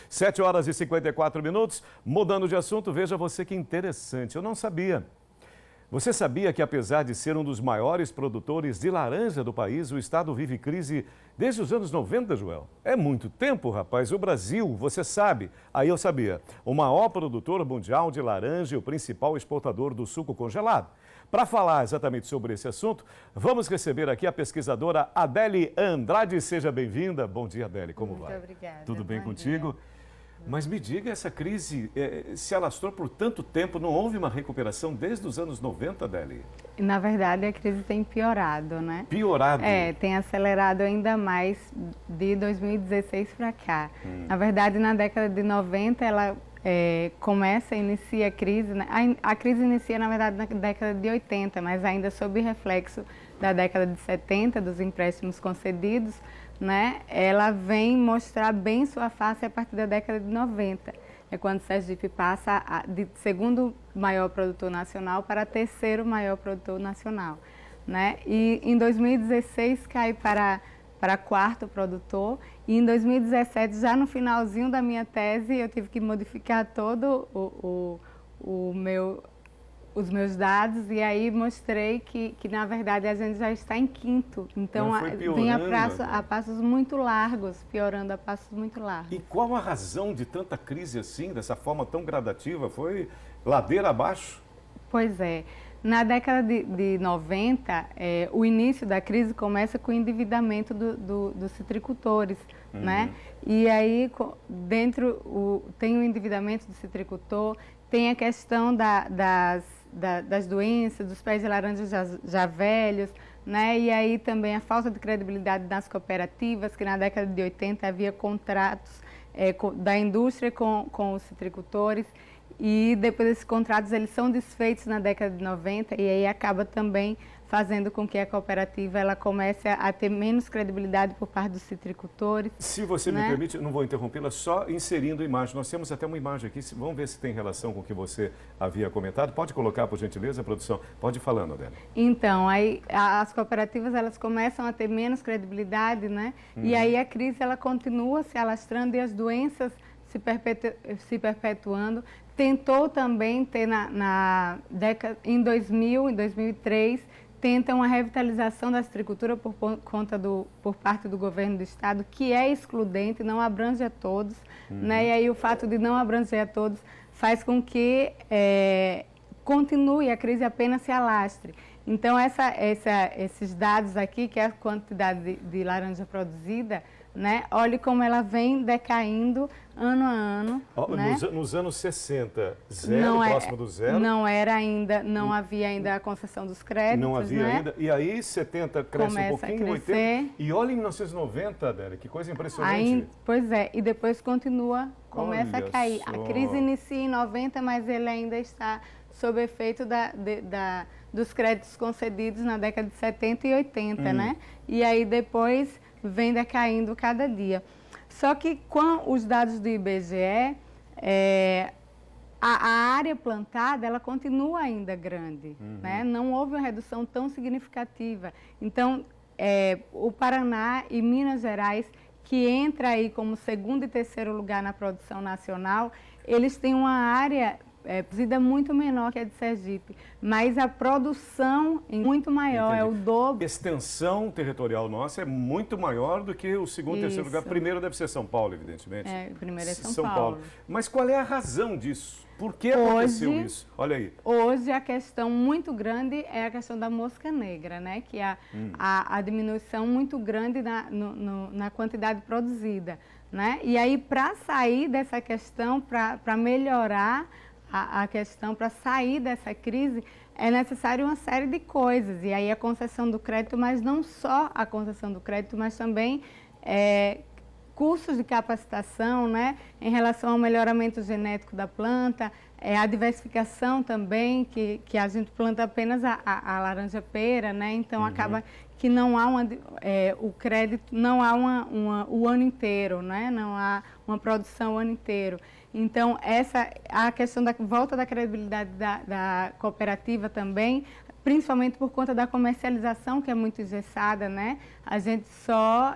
7 horas e 54 minutos. Mudando de assunto, veja você que interessante. Eu não sabia. Você sabia que, apesar de ser um dos maiores produtores de laranja do país, o estado vive crise desde os anos 90, Joel? É muito tempo, rapaz. O Brasil, você sabe, aí eu sabia, o maior produtor mundial de laranja e o principal exportador do suco congelado. Para falar exatamente sobre esse assunto, vamos receber aqui a pesquisadora Adele Andrade. Seja bem-vinda. Bom dia, Adele. Como vai? Muito obrigada. Tudo bem Bom contigo? dia. Mas me diga, essa crise se alastrou por tanto tempo, não houve uma recuperação desde os anos 90, Adele? Na verdade, a crise tem piorado, né? Piorado? Tem acelerado ainda mais de 2016 para cá. Na verdade, na década de 90, ela inicia a crise, né? A crise inicia, na verdade, na década de 80, mas ainda sob reflexo da década de 70, dos empréstimos concedidos, né? Ela vem mostrar bem sua face a partir da década de 90. É quando Sergipe passa de segundo maior produtor nacional para terceiro maior produtor nacional, né? E em 2016 cai para quarto produtor, e em 2017, já no finalzinho da minha tese, eu tive que modificar todo os meus dados, e aí mostrei que na verdade a gente já está em quinto. Então vem a passos muito largos, piorando a passos muito largos. E qual a razão de tanta crise assim, dessa forma tão gradativa? Foi ladeira abaixo? Pois é. Na década de 90, o início da crise começa com o endividamento dos citricultores, né? E aí, tem o endividamento do citricultor, tem a questão das doenças, dos pés de laranja já velhos, né? E aí também a falta de credibilidade das cooperativas, que na década de 80 havia contratos da indústria com os citricultores, e depois esses contratos eles são desfeitos na década de 90, e aí acaba também fazendo com que a cooperativa ela comece a ter menos credibilidade por parte dos citricultores. Se você me permite, não vou interrompê-la, só inserindo a imagem. Nós temos até uma imagem aqui, vamos ver se tem relação com o que você havia comentado. Pode colocar, por gentileza, produção? Pode ir falando, Adele. Então, aí as cooperativas elas começam a ter menos credibilidade, né? E aí a crise ela continua se alastrando e as doenças se perpetuando. Tentou também ter em 2000, em 2003, tenta uma revitalização da citricultura por parte do governo do estado, que é excludente, não abrange a todos, né? E aí o fato de não abranger a todos faz com que continue, a crise apenas se alastre. Então esses dados aqui, que é a quantidade de laranja produzida, né? Olhe como ela vem decaindo ano a ano. Né? Nos anos 60, próximo do zero. Não havia ainda a concessão dos créditos. Não havia né? ainda. E aí 70 cresce um pouquinho, 80. E olha em 1990, Adele, que coisa impressionante. Pois é, e depois começa a cair. Só. A crise inicia em 90, mas ele ainda está sob efeito dos créditos concedidos na década de 70 e 80, né? E aí depois vem decaindo cada dia. Só que com os dados do IBGE, a área plantada ela continua ainda grande, né? Não houve uma redução tão significativa. Então, o Paraná e Minas Gerais, que entra aí como segundo e terceiro lugar na produção nacional, eles têm uma área produzida muito menor que a de Sergipe, mas a produção é muito maior, é o dobro. A extensão territorial nossa é muito maior do que o segundo e terceiro lugar. Primeiro deve ser São Paulo, evidentemente. Primeiro é São Paulo. Mas qual é a razão disso? Por que aconteceu isso? Olha aí. Hoje a questão muito grande é a questão da mosca negra, né? Que é a diminuição muito grande na quantidade produzida, né? E aí, para sair dessa questão, para melhorar a questão, para sair dessa crise, é necessário uma série de coisas. E aí a concessão do crédito, mas não só a concessão do crédito, mas também cursos de capacitação, né, em relação ao melhoramento genético da planta, a diversificação também, que a gente planta apenas a laranja-pera, né, então acaba que não há o crédito, não há o ano inteiro, né, não há uma produção o ano inteiro. Então, a questão da volta da credibilidade da cooperativa também, principalmente por conta da comercialização, que é muito engessada, né? A gente só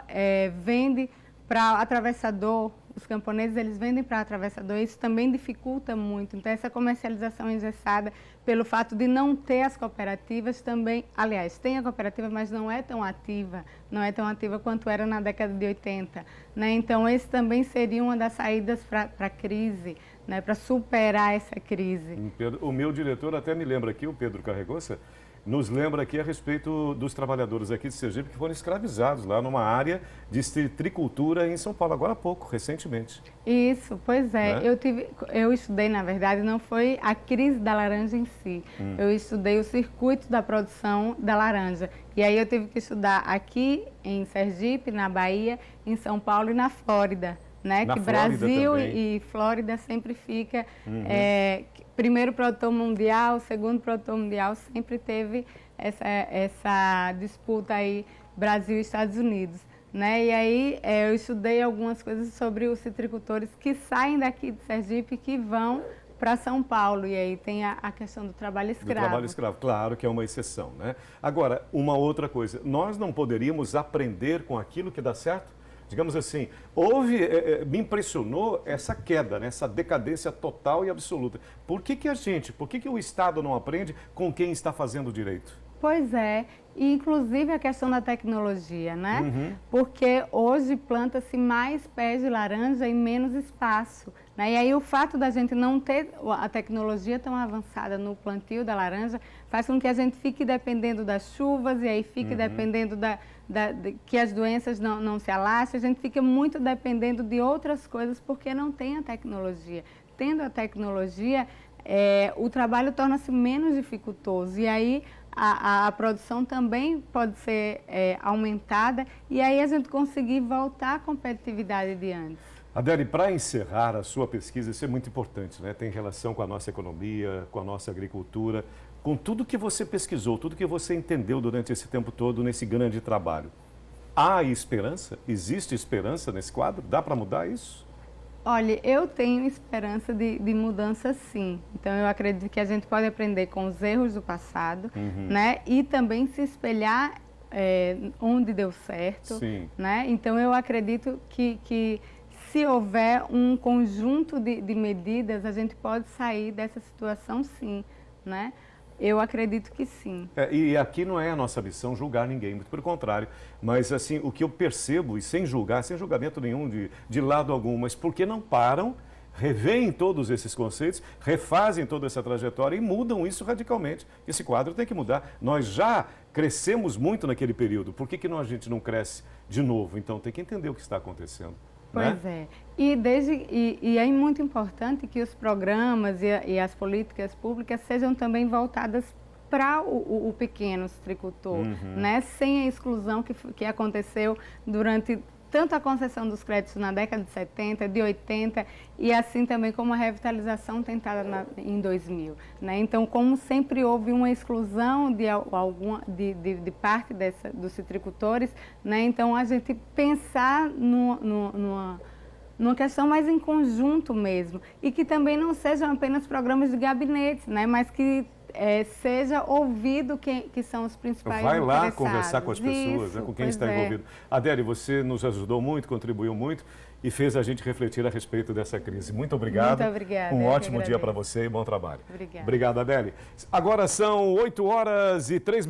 vende para atravessador os camponeses eles vendem para atravessador, isso também dificulta muito. Então, essa comercialização engessada, pelo fato de não ter as cooperativas também, aliás, tem a cooperativa, mas não é tão ativa quanto era na década de 80. Né? Então, esse também seria uma das saídas para a crise, né? Para superar essa crise. O meu diretor até me lembra aqui, o Pedro Carregosa, nos lembra aqui a respeito dos trabalhadores aqui de Sergipe que foram escravizados lá numa área de citricultura em São Paulo, agora há pouco, recentemente. Isso, pois é. Né? Eu estudei, na verdade, não foi a crise da laranja em si. Eu estudei o circuito da produção da laranja. E aí eu tive que estudar aqui em Sergipe, na Bahia, em São Paulo e na Flórida. Né? Na que Flórida Brasil também. e Flórida sempre fica... primeiro produtor mundial, segundo produtor mundial, sempre teve essa disputa aí Brasil e Estados Unidos. Né? E aí eu estudei algumas coisas sobre os citricultores que saem daqui de Sergipe e que vão para São Paulo. E aí tem a questão do trabalho escravo. Do trabalho escravo, claro que é uma exceção. Né? Agora, uma outra coisa, nós não poderíamos aprender com aquilo que dá certo? Digamos assim, me impressionou essa queda, né? Essa decadência total e absoluta. Por que o Estado não aprende com quem está fazendo direito? Pois é, e inclusive a questão da tecnologia, né? Porque hoje planta-se mais pés de laranja em menos espaço, né? E aí o fato da gente não ter a tecnologia tão avançada no plantio da laranja faz com que a gente fique dependendo das chuvas e aí fique dependendo que as doenças não se alastrem, a gente fica muito dependendo de outras coisas porque não tem a tecnologia. Tendo a tecnologia, o trabalho torna-se menos dificultoso e aí a produção também pode ser aumentada e aí a gente conseguir voltar à competitividade de antes. Adele, para encerrar a sua pesquisa, isso é muito importante, né? Tem relação com a nossa economia, com a nossa agricultura, com tudo que você pesquisou, tudo que você entendeu durante esse tempo todo nesse grande trabalho. Há esperança? Existe esperança nesse quadro? Dá para mudar isso? Olha, eu tenho esperança de mudança sim. Então eu acredito que a gente pode aprender com os erros do passado, né? E também se espelhar onde deu certo. Sim. Né? Então eu acredito que se houver um conjunto de medidas, a gente pode sair dessa situação sim, né? Eu acredito que sim. E aqui não é a nossa missão julgar ninguém, muito pelo contrário. Mas assim, o que eu percebo, e sem julgar, sem julgamento nenhum de lado algum, mas porque não param, reveem todos esses conceitos, refazem toda essa trajetória e mudam isso radicalmente. Esse quadro tem que mudar. Nós já crescemos muito naquele período, por que a gente não cresce de novo? Então tem que entender o que está acontecendo. Pois né? E é muito importante que os programas e as políticas públicas sejam também voltadas para o pequeno citricultor, né? Sem a exclusão que aconteceu durante tanto a concessão dos créditos na década de 70, de 80 e assim também como a revitalização tentada em 2000. Né? Então, como sempre houve uma exclusão de parte dos citricultores, né? Então a gente pensar numa questão mais em conjunto mesmo e que também não sejam apenas programas de gabinete, né? Mas que seja ouvido que são os principais interessados. Vai lá conversar com as pessoas, Isso, né, com quem está envolvido. Adele, você nos ajudou muito, contribuiu muito e fez a gente refletir a respeito dessa crise. Muito obrigado. Muito obrigada. Um ótimo dia para você e bom trabalho. Obrigada. Obrigado, Adele. Agora são 8h03.